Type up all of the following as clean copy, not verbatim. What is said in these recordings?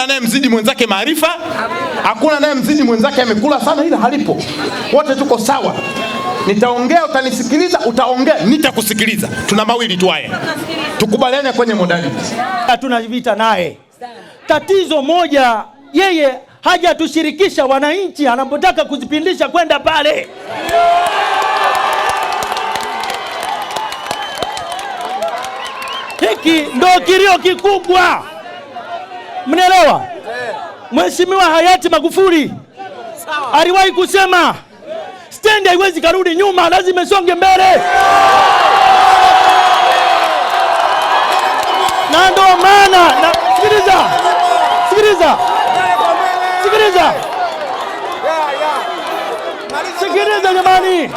naye mzidi mwenzake maarifa, hakuna naye mzidi mwenzake amekula sana, ila halipo. Wote tuko sawa. Nitaongea, utanisikiliza, utaongea, nitakusikiliza. Tuna mawili tu haya. Tukubaliane kwenye modality. Hatuna vita naye. Tatizo moja, yeye hajatushirikisha wananchi anapotaka kuzipindisha kwenda pale. Hiki ndo kilio kikubwa. Mnaelewa? Mheshimiwa hayati Magufuli aliwahi kusema stendi haiwezi karudi nyuma, lazima isonge mbele. Na ndo maana sikiliza jamani,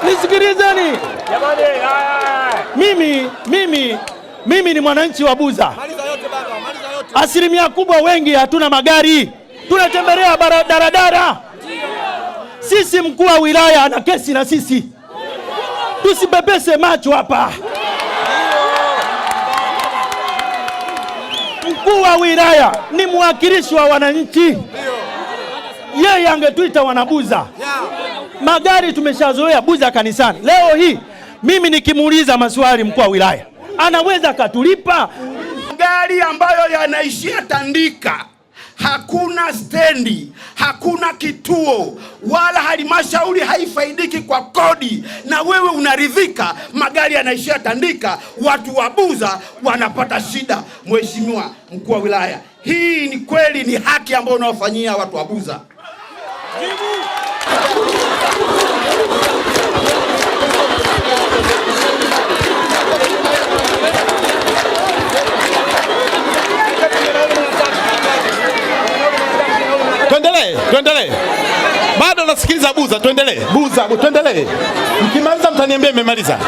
nisikilizeni. Mimi ni mwananchi wa Buza. Asilimia kubwa wengi hatuna magari, tunatembelea daradara. Sisi mkuu wa wilaya ana kesi na sisi, tusipepese macho hapa. Mkuu wa wilaya ni mwakilishi wa wananchi, yeye angetuita wanabuza. Magari tumeshazoea Buza kanisani. Leo hii mimi nikimuuliza maswali mkuu wa wilaya anaweza katulipa. Magari ambayo yanaishia Tandika, hakuna stendi, hakuna kituo, wala halmashauri haifaidiki kwa kodi, na wewe unaridhika magari yanaishia Tandika, watu wa Buza wanapata shida. Mheshimiwa mkuu wa wilaya, hii ni kweli ni haki ambayo unawafanyia watu wa Buza? Tuendelee. Bado nasikiliza Buza, tuendelee. Tuendelee. Mkimaliza mtaniambia mmemaliza.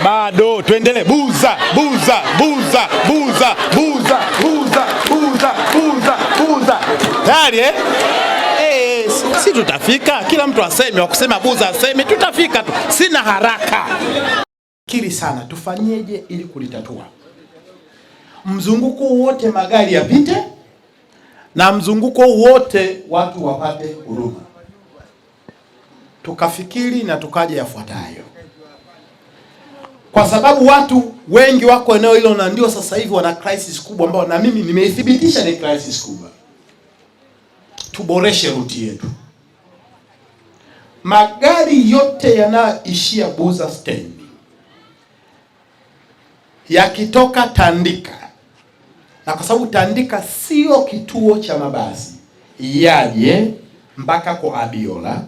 Bado tuendelee. Buza. Tayari si tutafika. Kila mtu aseme, wa kusema Buza aseme, tutafika tu. Sina haraka. Kili sana, tufanyeje ili kulitatua? Mzunguko wote magari yapite, na mzunguko wote watu wapate huduma. Tukafikiri na tukaja yafuatayo. Kwa sababu watu wengi wako eneo hilo, na ndio sasa hivi wana crisis kubwa ambao na mimi nimeithibitisha ni crisis kubwa. Tuboreshe ruti yetu. Magari yote yanayoishia Buza stand yakitoka Tandika, na kwa sababu Tandika sio kituo cha mabasi, yaje mpaka kwa Abiola,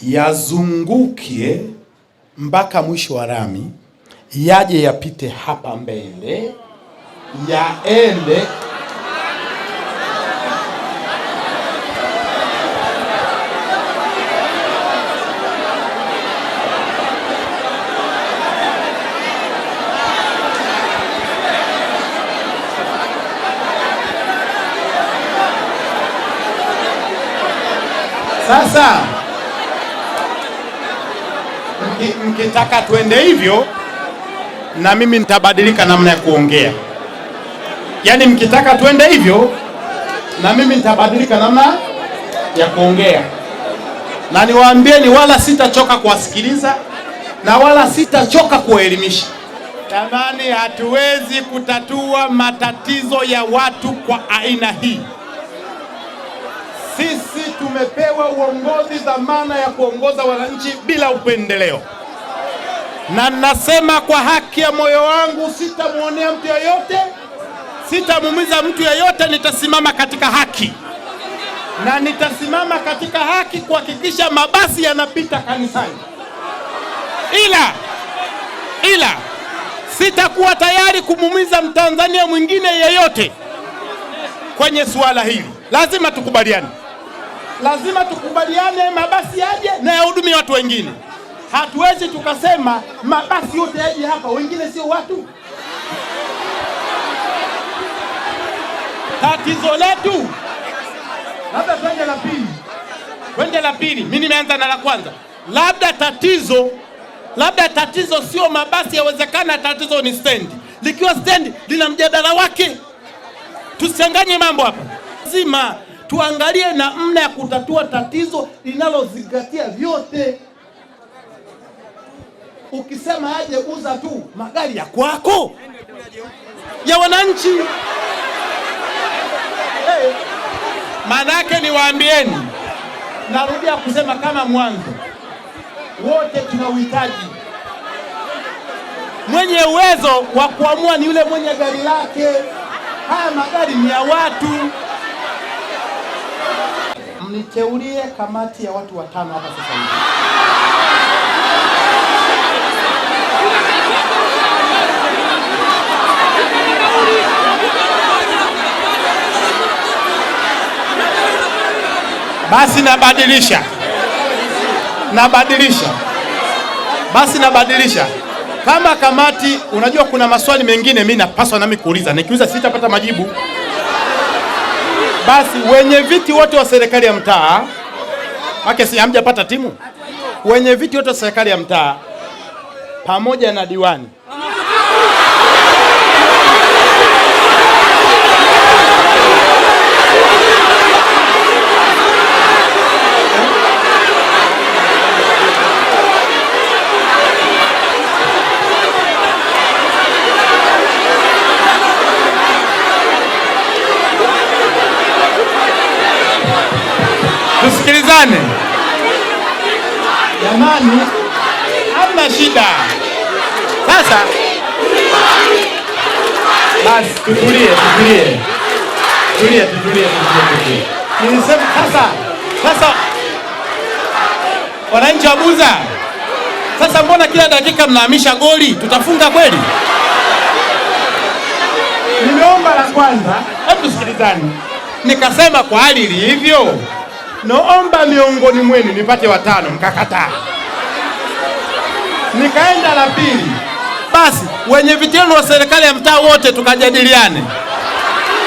yazungukie mpaka mwisho wa rami, yaje yapite hapa mbele, yaende sasa. Mkitaka tuende hivyo, na mimi nitabadilika namna ya kuongea. Yaani mkitaka tuende hivyo, na mimi nitabadilika namna ya kuongea. Na niwaambieni, wala sitachoka kuwasikiliza na wala sitachoka kuwaelimisha. Jamani, hatuwezi kutatua matatizo ya watu kwa aina hii. Sisi tumepewa uongozi, dhamana ya kuongoza wananchi bila upendeleo. Na nasema kwa haki ya moyo wangu, sitamuonea mtu yeyote, sitamuumiza mtu yeyote. Nitasimama katika haki, na nitasimama katika haki kuhakikisha mabasi yanapita kanisani. Ila sitakuwa tayari kumuumiza Mtanzania mwingine yeyote kwenye suala hili. Lazima tukubaliane, mabasi yaje na yahudumie watu wengine. Hatuwezi tukasema mabasi yote yaje hapa, wengine sio watu. Tatizo letu, labda twende la pili. Mimi nimeanza na la kwanza. Labda tatizo Labda tatizo sio mabasi, yawezekana tatizo ni stendi. Likiwa stendi lina mjadala wake. Tusichanganye mambo hapa. Lazima tuangalie namna ya kutatua tatizo linalozingatia vyote. Ukisema aje uza tu magari ya kwako, ya wananchi. Maana yake niwaambieni, narudia kusema kama mwanzo, wote tuna uhitaji. Mwenye uwezo wa kuamua ni yule mwenye gari lake. Haya magari ni ya watu. Mniteulie kamati ya watu 5 hapa sasa hivi. Basi nabadilisha. Kama kamati, unajua kuna maswali mengine mimi napaswa nami kuuliza. Nikiuliza sitapata majibu. Basi wenye viti wote wa serikali ya mtaa, wake si hamjapata timu. Wenye viti wote wa serikali ya mtaa pamoja na diwani. Tusikilizane. Jamani, hamna shida. Sasa basi tutulie. Nilisema sasa wananchi wa Buza, sasa mbona kila dakika mnahamisha goli? Tutafunga kweli? Nimeomba la kwanza, hebu tusikilizane. Nikasema kwa hali ilivyo, naomba miongoni mwenu nipate 5, mkakataa. Nikaenda la pili, basi wenye vitendo wa serikali ya mtaa wote tukajadiliane.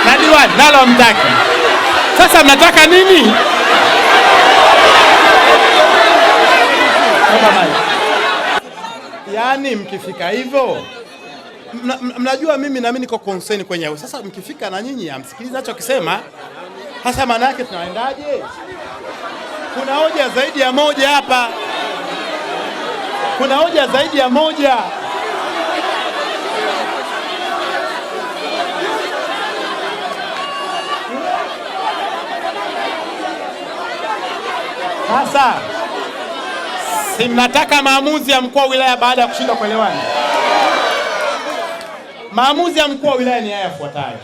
Na diwani nalo hamtaki. Sasa mnataka nini? Yaani mkifika hivyo, mnajua mimi na mimi niko concern kwenye huo. Sasa mkifika na nyinyi amsikiliza anachokisema. Hasa maana yake tunaendaje? Kuna hoja zaidi ya moja hapa. Sasa si mnataka maamuzi ya mkuu wa wilaya baada ya kushinda kuelewana? Maamuzi ya mkuu wa wilaya ni haya yafuatayo.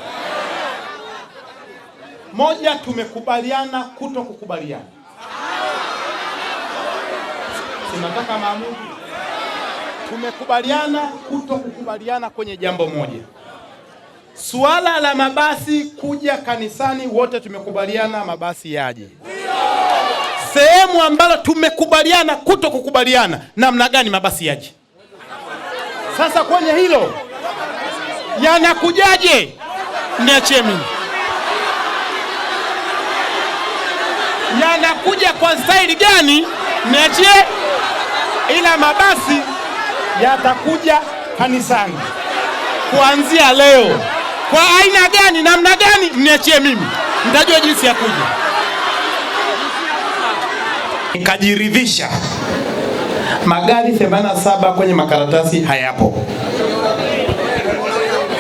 Moja, tumekubaliana kuto kukubaliana. Tunataka maamuzi. Tumekubaliana kuto kukubaliana kwenye jambo moja. Suala la mabasi kuja kanisani, wote tumekubaliana mabasi yaje. Sehemu ambalo tumekubaliana kuto kukubaliana, namna gani mabasi yaje. Sasa kwenye hilo yanakujaje? Niachie mimi. Yanakuja kwa staili gani? Niachie. Ila mabasi yatakuja kanisani kuanzia leo. Kwa aina gani, namna gani? Niachie mimi, nitajua jinsi ya kuja. Nikajiridhisha magari 87 kwenye makaratasi hayapo.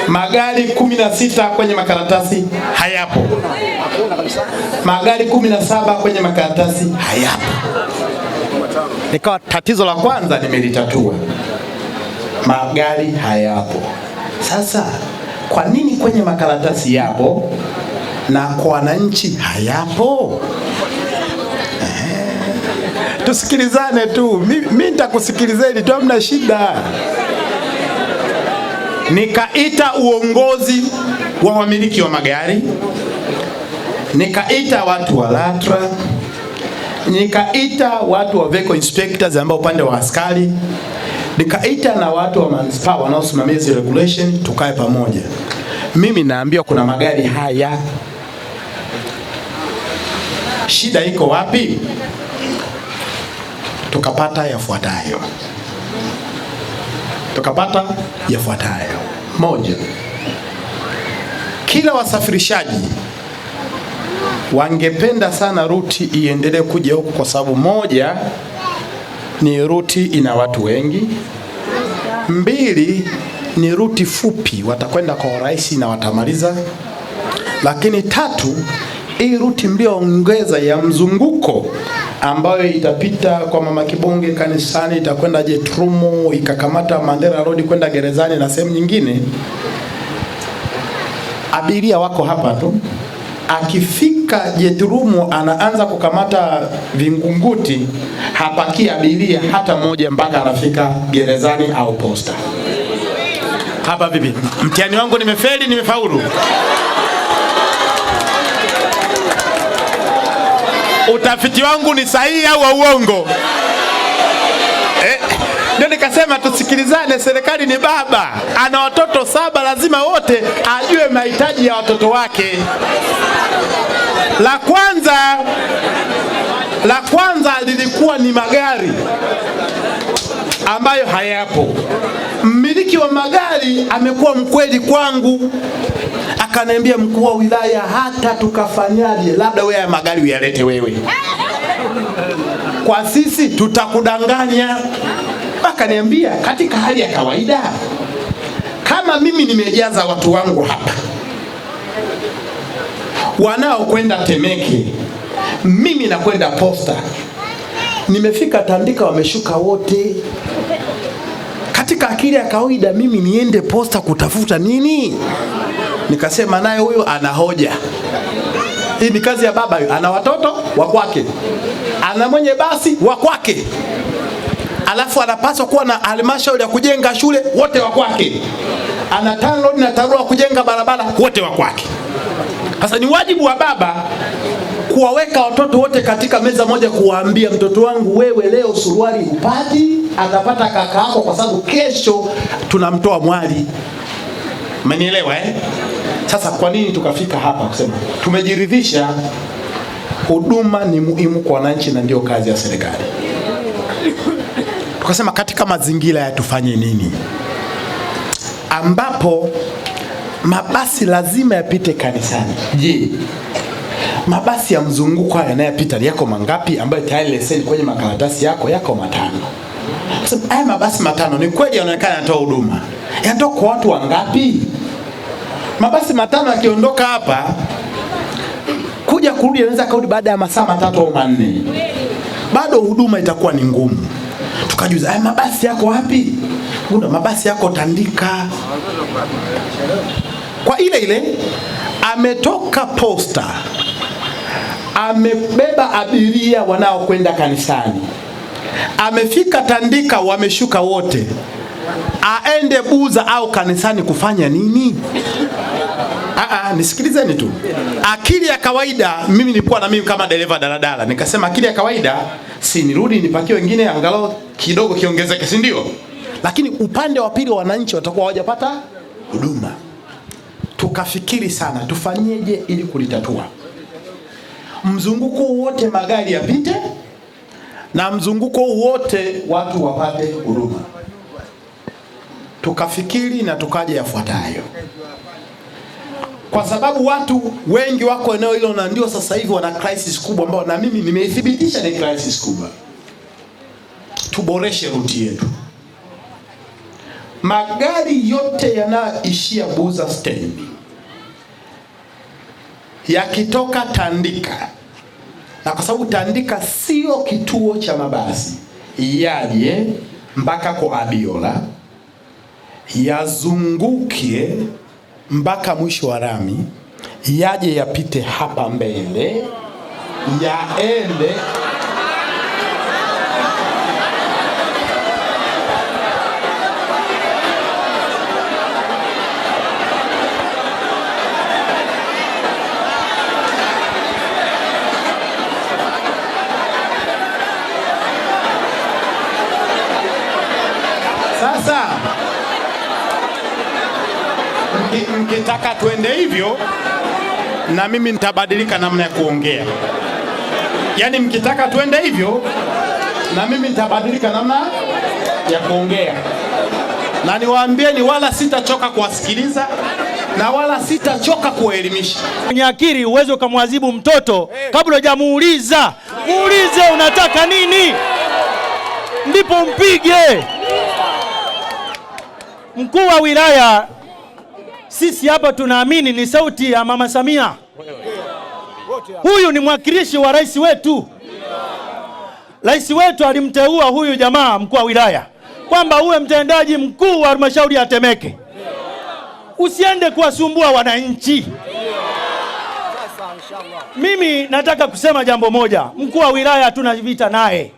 Magari 16 kwenye makaratasi hayapo. Magari 17 kwenye makaratasi hayapo. Nikawa tatizo la kwanza nimelitatua. Magari hayapo. Sasa kwa nini kwenye makaratasi yapo na kwa wananchi hayapo? Tusikilizane tu. Mimi nitakusikilizeni tu, hamna shida. Nikaita uongozi wa wamiliki wa magari, nikaita watu wa LATRA, nikaita watu wa vehicle inspectors ambao upande wa askari, nikaita na watu wa manispaa wanaosimamia hizo regulation, tukae pamoja. Mimi naambiwa kuna magari haya. Shida iko wapi? Tukapata yafuatayo. tukapata yafuatayo. Moja, kila wasafirishaji wangependa sana ruti iendelee kuja huku kwa sababu moja, ni ruti ina watu wengi. Mbili, ni ruti fupi, watakwenda kwa urahisi na watamaliza. Lakini tatu, hii ruti mlioongeza ya mzunguko ambayo itapita kwa Mama Kibonge kanisani, itakwenda Jetrumo, ikakamata Mandela Road kwenda gerezani na sehemu nyingine, abiria wako hapa tu. Akifika Jetrumo anaanza kukamata Vingunguti, hapaki abiria hata moja mpaka anafika gerezani au posta. Hapa vipi? Mtihani wangu nimefeli, nimefaulu? Utafiti wangu ni sahihi au uongo? Ndio nikasema tusikilizane. Serikali ni baba, ana watoto 7, lazima wote ajue mahitaji ya watoto wake. La kwanza lilikuwa ni magari ambayo hayapo. Mmiliki wa magari amekuwa mkweli kwangu, akaniambia, mkuu wa wilaya, hata tukafanyaje, labda wewe magari uyalete wewe, kwa sisi tutakudanganya. Akaniambia, katika hali ya kawaida kama mimi nimejaza watu wangu hapa wanaokwenda Temeke, mimi nakwenda posta, nimefika Tandika wameshuka wote, katika akili ya kawaida mimi niende posta kutafuta nini? Nikasema naye huyo ana hoja. Hii ni kazi ya baba, ana watoto wa kwake, ana mwenye basi wa kwake, alafu anapaswa kuwa na halmashauri ya kujenga shule, wote wa kwake, ana TANROADS na TARURA kujenga barabara, wote wa kwake. Sasa ni wajibu wa baba kuwaweka watoto wote katika meza moja, kuwaambia, mtoto wangu wewe leo suruali upati, atapata kaka yako kwa sababu kesho tunamtoa mwali. Umenielewa eh? Sasa kwa nini tukafika hapa kusema tumejiridhisha huduma ni muhimu kwa wananchi na ndio kazi ya serikali. Tukasema katika mazingira ya tufanye nini, ambapo mabasi lazima yapite kanisani. Je, mabasi ya mzunguko yanayopita yako mangapi, ambayo tayari leseni kwenye makaratasi yako yako 5? Sasa haya mabasi 5 ni kweli yanaonekana yanatoa huduma, yanatoa kwa watu wangapi? Mabasi 5 yakiondoka hapa kuja kurudi, yanaweza kurudi baada ya masaa 3 au 4, bado huduma itakuwa ni ngumu. Tukajuza, haya mabasi yako wapi? Kuna mabasi yako Tandika. Kwa ile ametoka posta, amebeba abiria wanaokwenda kanisani, amefika Tandika wameshuka wote, aende Buza au kanisani kufanya nini? Nisikilizeni tu. Akili ya kawaida, mimi nilikuwa na mimi kama dereva daladala, nikasema akili ya kawaida si nirudi nipakie wengine angalau kidogo kiongezeke, si ndio? Lakini upande wa pili wananchi watakuwa hawajapata huduma. Tukafikiri sana tufanyeje ili kulitatua. Mzunguko wote magari yapite na mzunguko wote watu wapate huduma. Tukafikiri na tukaja yafuatayo. Kwa sababu watu wengi wako eneo hilo na ndio sasa hivi wana crisis kubwa ambao na mimi nimeithibitisha ni crisis kubwa. Tuboreshe ruti yetu. Magari yote yanaishia Buza stand, yakitoka Tandika, na kwa sababu Tandika sio kituo cha mabasi, yaje mpaka kwa Abiola, yazungukie mpaka mwisho wa rami, yaje yapite hapa mbele, yaende sasa. Mkitaka tuende hivyo, na mimi nitabadilika namna ya kuongea. Yaani mkitaka tuende hivyo, na mimi nitabadilika namna ya kuongea. na niwaambieni, wala sitachoka kuwasikiliza na wala sitachoka kuwaelimisha. Kwenye akili uwezo ukamwadhibu mtoto kabla hujamuuliza. Muulize unataka nini, ndipo mpige. Mkuu wa wilaya, sisi hapa tunaamini ni sauti ya Mama Samia. Huyu ni mwakilishi wa rais wetu. Rais wetu alimteua huyu jamaa mkuu wa wilaya kwamba uwe mtendaji mkuu wa halmashauri ya Temeke. Usiende kuwasumbua wananchi. Mimi nataka kusema jambo moja. Mkuu wa wilaya hatuna vita naye.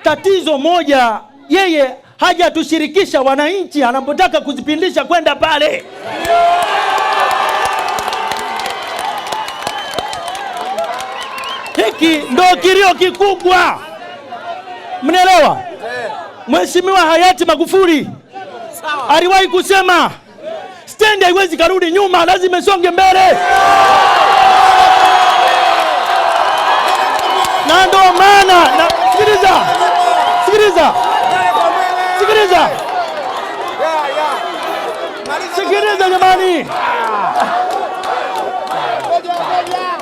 Tatizo moja, yeye hajatushirikisha wananchi anapotaka kuzipindisha kwenda pale. Hiki ndo kilio kikubwa. Mnaelewa? Mheshimiwa hayati Magufuli aliwahi kusema stendi haiwezi karudi nyuma, lazima isonge mbele. Na ndo maana sikiliza jamani,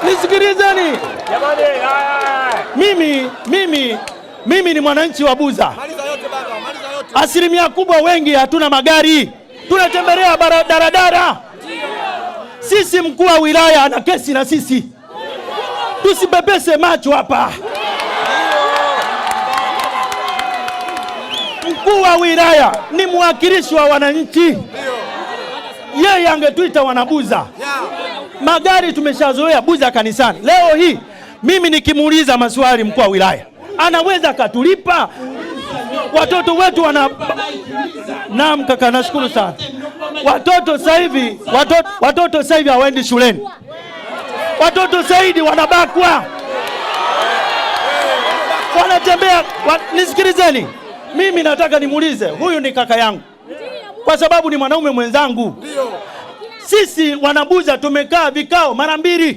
nisikilizeni. Mimi ni mwananchi wa Buza. Asilimia kubwa wengi hatuna magari, tunatembelea daradara. Sisi mkuu wa wilaya ana kesi na sisi, tusipepese macho hapa. Mkuu wa wilaya ni mwakilishi wa wananchi, yeye angetuita wanabuza. Magari tumeshazoea Buza kanisani. Leo hii mimi nikimuuliza maswali mkuu wa wilaya anaweza katulipa watoto wetu Naam kaka, nashukuru sana. Watoto sasa hivi hawaendi shuleni. Watoto zaidi wanabakwa, wanatembea. Nisikilizeni, mimi nataka nimuulize, huyu ni kaka yangu kwa sababu ni mwanaume mwenzangu. Sisi wanabuza tumekaa vikao mara 2.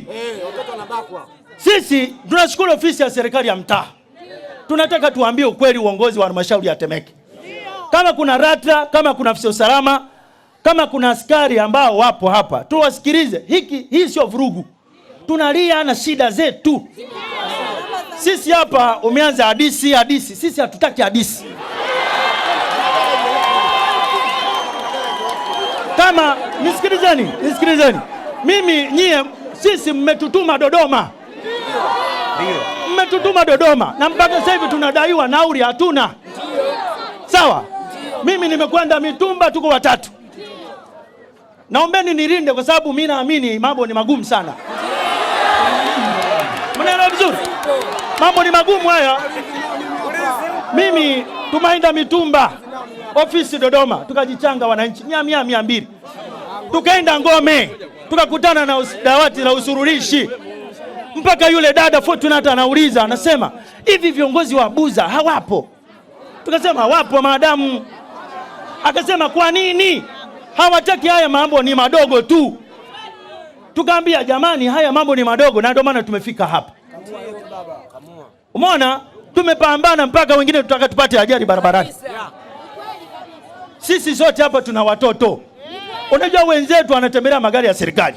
Sisi tunashukuru ofisi ya serikali ya mtaa. Tunataka tuambie ukweli uongozi wa halmashauri ya Temeke. Kama kuna rata, kama kuna afisa usalama, kama kuna askari ambao wapo hapa, tuwasikilize. Hii sio vurugu. Tunalia na shida zetu. Sisi hapa umeanza hadisi. Sisi hatutaki hadisi. Kama nisikilizeni. Sisi mmetutuma Dodoma. Mmetutuma Dodoma na mpaka sasa hivi tunadaiwa nauli hatuna. Sawa? Mimi nimekwenda Mitumba, tuko 3. Naombeni nilinde kwa sababu mimi naamini mambo ni magumu sana. Mnaelewa vizuri? Mambo ni magumu haya. Mimi tumaenda Mitumba, ofisi Dodoma, tukajichanga wananchi 200. Tukaenda Ngome, tukakutana na dawati la usurulishi. Mpaka yule dada Fortunata anauliza, anasema, "Hivi viongozi wa Buza hawapo?" Tukasema wapo maadamu. Akasema kwa nini? Hawataki, haya mambo ni madogo tu. Tukaambia jamani, haya mambo ni madogo na ndio maana tumefika hapa. Umeona? Tumepambana mpaka wengine tutaka tupate ajali barabarani. Sisi sote hapa tuna watoto. Unajua wenzetu wanatembelea magari ya serikali.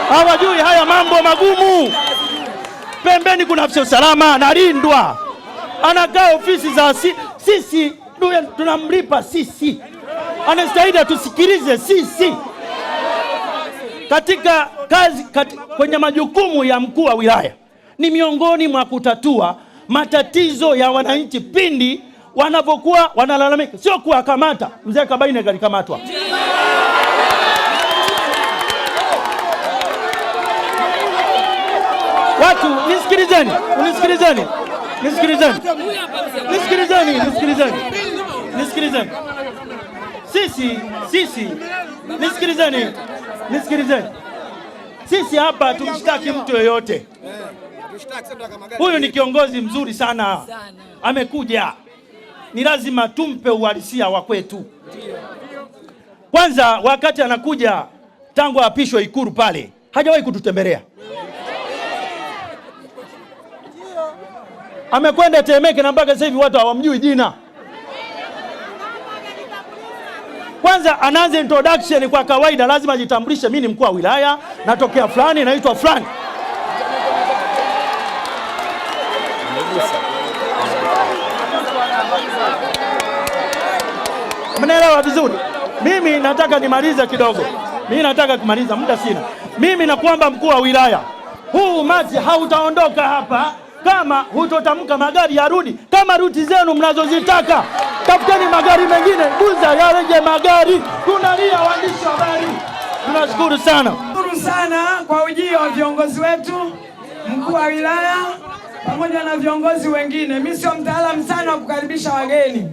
Hawajui haya mambo magumu. Pembeni kuna afisa usalama analindwa. Anakaa ofisi za sisi tunamlipa sisi. Anastahili atusikilize sisi. Katika kazi kwenye majukumu ya mkuu wa wilaya ni miongoni mwa kutatua matatizo ya wananchi pindi wanapokuwa wanalalamika, sio kuwakamata. Mzee Kabaine alikamatwa. Watu nisikilizeni. Sisi hapa tumshtaki mtu yoyote. Huyu ni kiongozi mzuri sana. Amekuja. Ni lazima tumpe uhalisia wa kwetu. Kwanza wakati anakuja tangu apishwe Ikulu pale, hajawahi kututembelea. Amekwenda Temeke na mpaka sasa hivi watu hawamjui jina. kwanza anaanza introduction kwa kawaida, lazima ajitambulishe, mimi ni mkuu wa wilaya, natokea fulani, naitwa fulani. Mnaelewa vizuri? Mimi nataka nimalize kidogo. Mimi nataka kumaliza, muda sina. Mimi nakuomba mkuu wa wilaya, huu umati hautaondoka hapa kama hutotamka magari yarudi kama ruti zenu mnazozitaka. Tafuteni magari mengine, Buza yareje magari. Tunalia waandishi wa habari. Tunashukuru sana. Shukuru sana kwa ujio wa viongozi wetu, mkuu wa wilaya pamoja na viongozi wengine. Mimi sio mtaalamu sana wa kukaribisha wageni.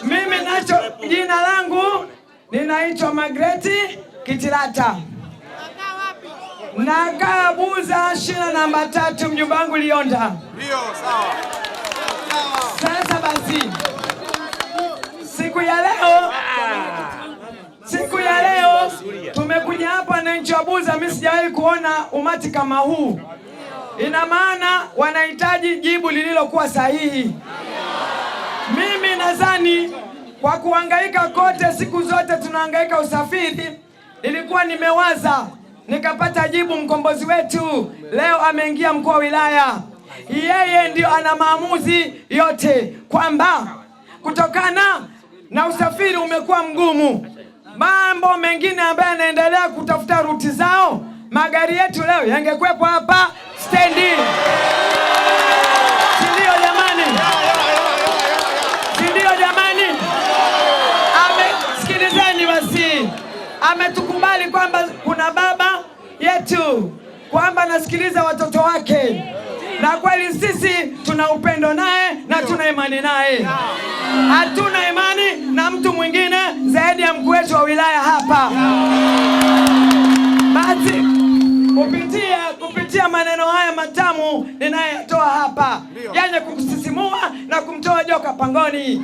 Mimi nacho jina langu ninaitwa Magreti Kitilata. Nakaa Buza, shina namba 3, mjumba wangu Lionda. Ndio, sawa. Sasa basi, siku ya leo tumekuja hapa na nchi ya Buza. Mimi sijawahi kuona umati kama huu. Ina maana wanahitaji jibu lililokuwa sahihi. Mimi nadhani kwa kuhangaika kote, siku zote tunahangaika usafiri, nilikuwa nimewaza nikapata jibu. Mkombozi wetu leo ameingia mkuu wa wilaya, yeye ndio ana maamuzi yote, kwamba kutokana na usafiri umekuwa mgumu, mambo mengine ambayo yanaendelea kutafuta ruti zao, magari yetu leo yangekuwepo hapa stendi. Sindio jamani? Sindio jamani? Sikilizeni basi, ametukubali kwamba kuna baba yetu, kwamba nasikiliza watoto wake, na kweli sisi tuna upendo naye na tuna imani naye. Hatuna imani na mtu mwingine zaidi ya mkuu wetu wa wilaya hapa. Basi kupitia maneno haya matamu ninayotoa hapa, yenye kukusisimua na kumtoa joka pangoni,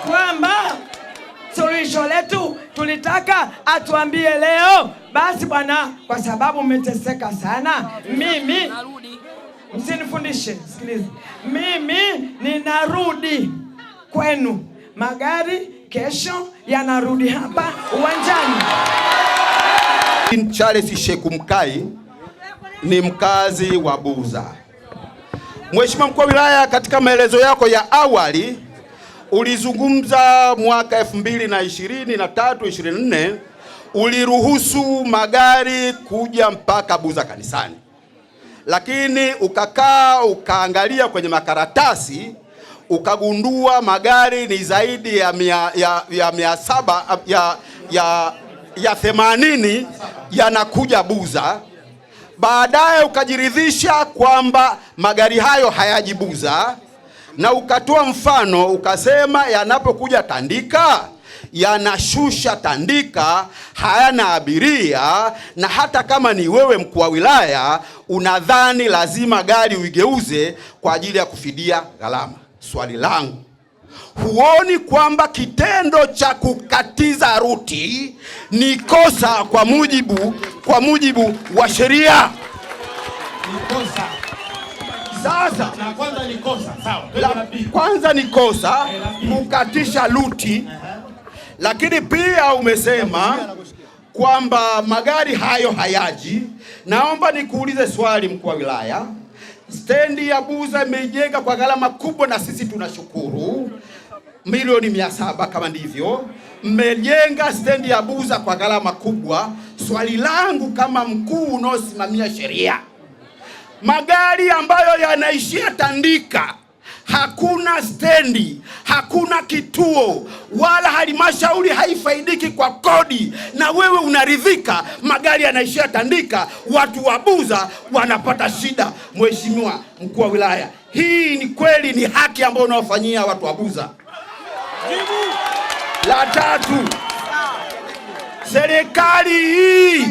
kwamba suluhisho letu tulitaka atuambie leo. Basi bwana, kwa sababu mmeteseka sana, mimi msinifundishe, sikiliza, mimi ninarudi kwenu. Magari kesho yanarudi hapa uwanjani. Charles Shekumkai ni mkazi wa Buza. Mheshimiwa mkuu wa wilaya, katika maelezo yako ya awali ulizungumza mwaka 2023-24 uliruhusu magari kuja mpaka Buza kanisani, lakini ukaangalia kwenye makaratasi ukagundua magari ni zaidi ya 80 yanakuja Buza. Baadaye ukajiridhisha kwamba magari hayo hayaji Buza, na ukatoa mfano ukasema yanapokuja Tandika yanashusha Tandika, hayana abiria, na hata kama ni wewe mkuu wa wilaya unadhani lazima gari uigeuze kwa ajili ya kufidia gharama. Swali langu, huoni kwamba kitendo cha kukatiza ruti ni kosa kwa mujibu wa sheria? Ni kosa. Sasa Na kwanza ni kosa, sawa. Kwanza ni kosa kukatisha ruti, lakini pia umesema kwamba magari hayo hayaji. Naomba nikuulize swali mkuu wa wilaya, stendi ya Buza imejenga kwa gharama kubwa, na sisi tunashukuru, milioni 700 kama ndivyo. Mmejenga stendi ya Buza kwa gharama kubwa. Swali langu kama mkuu unaosimamia sheria, magari ambayo yanaishia Tandika, hakuna stendi, hakuna kituo, wala halmashauri haifaidiki kwa kodi, na wewe unaridhika magari yanaishia Tandika, watu wa Buza wanapata shida. Mheshimiwa mkuu wa wilaya, hii ni kweli ni haki ambayo unaofanyia watu wa Buza? La tatu, serikali hii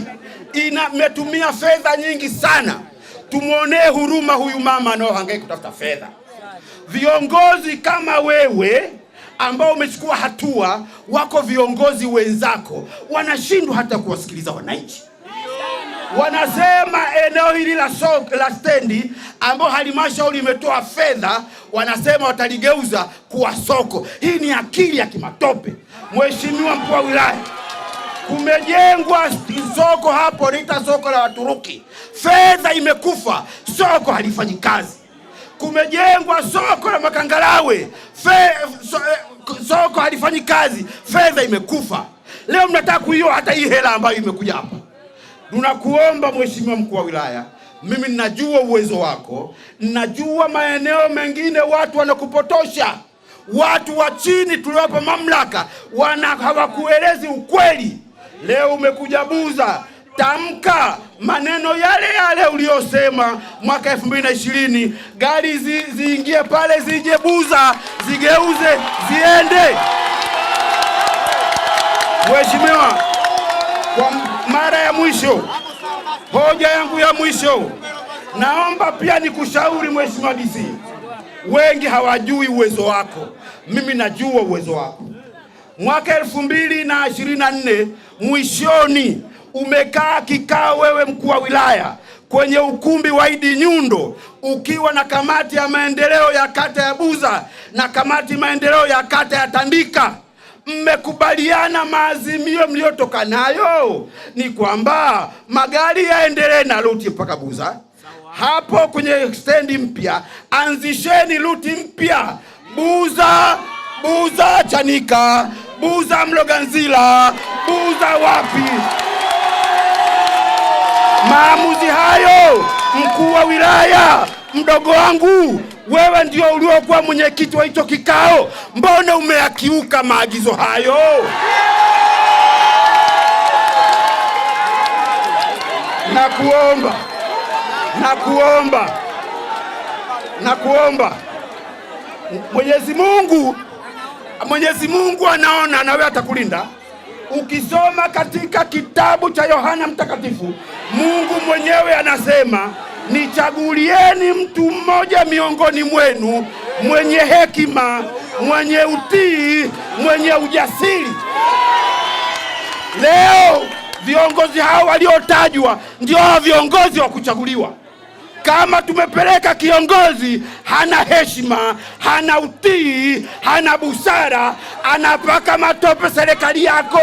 imetumia fedha nyingi sana. Tumuonee huruma huyu mama anaohangaika kutafuta fedha. Viongozi kama wewe ambao umechukua hatua, wako viongozi wenzako wanashindwa hata kuwasikiliza wananchi. Wanasema eneo hili la stendi ambao halmashauri imetoa fedha, wanasema wataligeuza kuwa soko. Hii ni akili ya kimatope. Mheshimiwa mkuu wa wilaya, kumejengwa soko hapo, lita soko la Waturuki, fedha imekufa, soko halifanyi kazi. Kumejengwa soko la Makangalawe, soko halifanyi kazi, fedha imekufa. Leo mnataka kuiyo hata hii hela ambayo imekuja hapa. Tunakuomba Mheshimiwa mkuu wa wilaya, mimi ninajua uwezo wako, ninajua maeneo mengine watu wanakupotosha. Watu wa chini tuliwapa mamlaka hawakuelezi ukweli. Leo umekuja Buza, tamka maneno yale yale uliyosema mwaka 2020, gari ziingie pale, zije Buza, zigeuze, ziende. Mheshimiwa, kwa mara ya mwisho, hoja yangu ya mwisho, naomba pia nikushauri Mheshimiwa DC. Wengi hawajui uwezo wako, mimi najua uwezo wako. Mwaka 2024 mwishoni umekaa kikao wewe mkuu wa wilaya kwenye ukumbi wa Idi Nyundo ukiwa na kamati ya maendeleo ya kata ya Buza na kamati maendeleo ya kata ya Tandika. Mmekubaliana maazimio mliotoka nayo ni kwamba magari yaendelee na ruti mpaka Buza. Hapo kwenye stendi mpya anzisheni ruti mpya Buza Chanika, Buza Mloganzila, Buza wapi. Maamuzi hayo mkuu wa wilaya, mdogo wangu, wewe ndio uliokuwa mwenyekiti wa hicho kikao, mbona umeyakiuka maagizo hayo? Nakuomba Mwenyezi Mungu anaona na wewe atakulinda. Ukisoma katika kitabu cha Yohana Mtakatifu, Mungu mwenyewe anasema, nichagulieni mtu mmoja miongoni mwenu mwenye hekima, mwenye utii, mwenye ujasiri. Leo viongozi hao waliotajwa ndio viongozi wa kuchaguliwa. Kama tumepeleka kiongozi hana heshima, hana utii, hana busara, anapaka matope serikali yako,